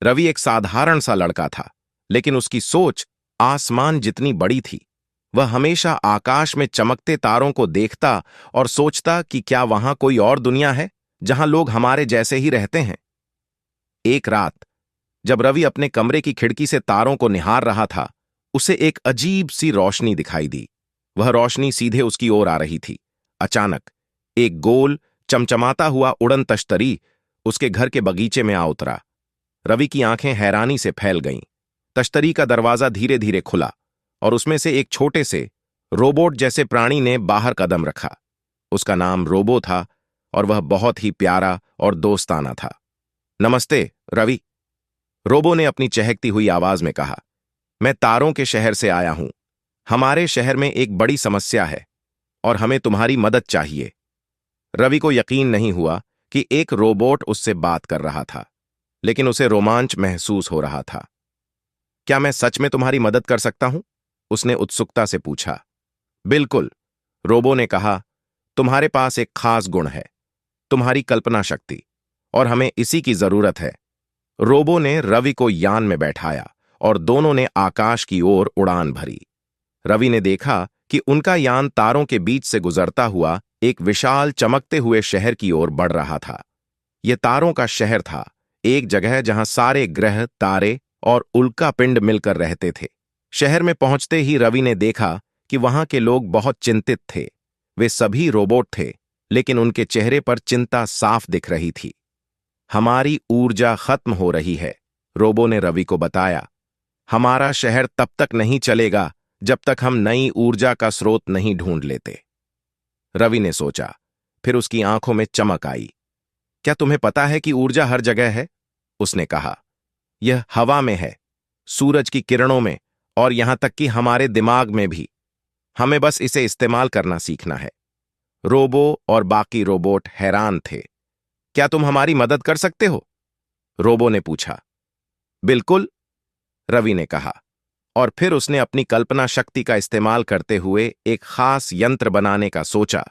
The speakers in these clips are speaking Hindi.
रवि एक साधारण सा लड़का था, लेकिन उसकी सोच आसमान जितनी बड़ी थी। वह हमेशा आकाश में चमकते तारों को देखता और सोचता कि क्या वहां कोई और दुनिया है जहां लोग हमारे जैसे ही रहते हैं। एक रात जब रवि अपने कमरे की खिड़की से तारों को निहार रहा था, उसे एक अजीब सी रोशनी दिखाई दी। वह रोशनी सीधे उसकी ओर आ रही थी। अचानक एक गोल चमचमाता हुआ उड़न तश्तरी उसके घर के बगीचे में आ उतरा। रवि की आंखें हैरानी से फैल गईं। तश्तरी का दरवाजा धीरे धीरे खुला और उसमें से एक छोटे से रोबोट जैसे प्राणी ने बाहर कदम रखा। उसका नाम रोबो था और वह बहुत ही प्यारा और दोस्ताना था। नमस्ते रवि, रोबो ने अपनी चहकती हुई आवाज में कहा। मैं तारों के शहर से आया हूं। हमारे शहर में एक बड़ी समस्या है और हमें तुम्हारी मदद चाहिए। रवि को यकीन नहीं हुआ कि एक रोबोट उससे बात कर रहा था, लेकिन उसे रोमांच महसूस हो रहा था। क्या मैं सच में तुम्हारी मदद कर सकता हूं? उसने उत्सुकता से पूछा। बिल्कुल, रोबो ने कहा। तुम्हारे पास एक खास गुण है, तुम्हारी कल्पना शक्ति, और हमें इसी की जरूरत है। रोबो ने रवि को यान में बैठाया और दोनों ने आकाश की ओर उड़ान भरी। रवि ने देखा कि उनका यान तारों के बीच से गुजरता हुआ एक विशाल चमकते हुए शहर की ओर बढ़ रहा था। यह तारों का शहर था, एक जगह जहां सारे ग्रह, तारे और उल्का पिंड मिलकर रहते थे। शहर में पहुंचते ही रवि ने देखा कि वहां के लोग बहुत चिंतित थे। वे सभी रोबोट थे, लेकिन उनके चेहरे पर चिंता साफ दिख रही थी। हमारी ऊर्जा खत्म हो रही है, रोबो ने रवि को बताया। हमारा शहर तब तक नहीं चलेगा जब तक हम नई ऊर्जा का स्रोत नहीं ढूंढ लेते। रवि ने सोचा, फिर उसकी आंखों में चमक आई। क्या तुम्हें पता है कि ऊर्जा हर जगह है? उसने कहा। यह हवा में है, सूरज की किरणों में, और यहां तक कि हमारे दिमाग में भी। हमें बस इसे इस्तेमाल करना सीखना है। रोबो और बाकी रोबोट हैरान थे। क्या तुम हमारी मदद कर सकते हो? रोबो ने पूछा। बिल्कुल, रवि ने कहा, और फिर उसने अपनी कल्पना शक्ति का इस्तेमाल करते हुए एक खास यंत्र बनाने का सोचा,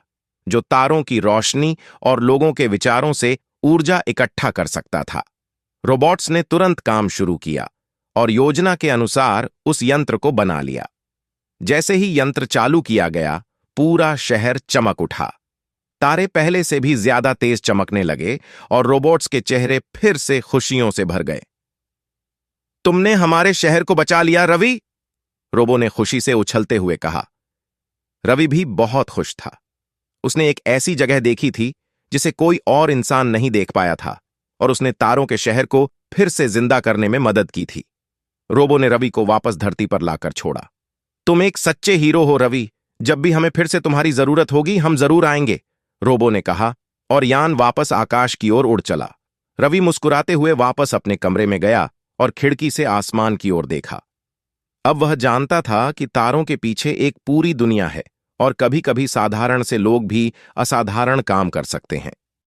जो तारों की रोशनी और लोगों के विचारों से ऊर्जा इकट्ठा कर सकता था। रोबोट्स ने तुरंत काम शुरू किया और योजना के अनुसार उस यंत्र को बना लिया। जैसे ही यंत्र चालू किया गया, पूरा शहर चमक उठा। तारे पहले से भी ज्यादा तेज चमकने लगे और रोबोट्स के चेहरे फिर से खुशियों से भर गए। तुमने हमारे शहर को बचा लिया रवि, रोबो ने खुशी से उछलते हुए कहा। रवि भी बहुत खुश था। उसने एक ऐसी जगह देखी थी जिसे कोई और इंसान नहीं देख पाया था, और उसने तारों के शहर को फिर से जिंदा करने में मदद की थी। रोबो ने रवि को वापस धरती पर लाकर छोड़ा। तुम एक सच्चे हीरो हो रवि, जब भी हमें फिर से तुम्हारी जरूरत होगी हम जरूर आएंगे, रोबो ने कहा, और यान वापस आकाश की ओर उड़ चला। रवि मुस्कुराते हुए वापस अपने कमरे में गया और खिड़की से आसमान की ओर देखा। अब वह जानता था कि तारों के पीछे एक पूरी दुनिया है, और कभी कभी साधारण से लोग भी असाधारण काम कर सकते हैं।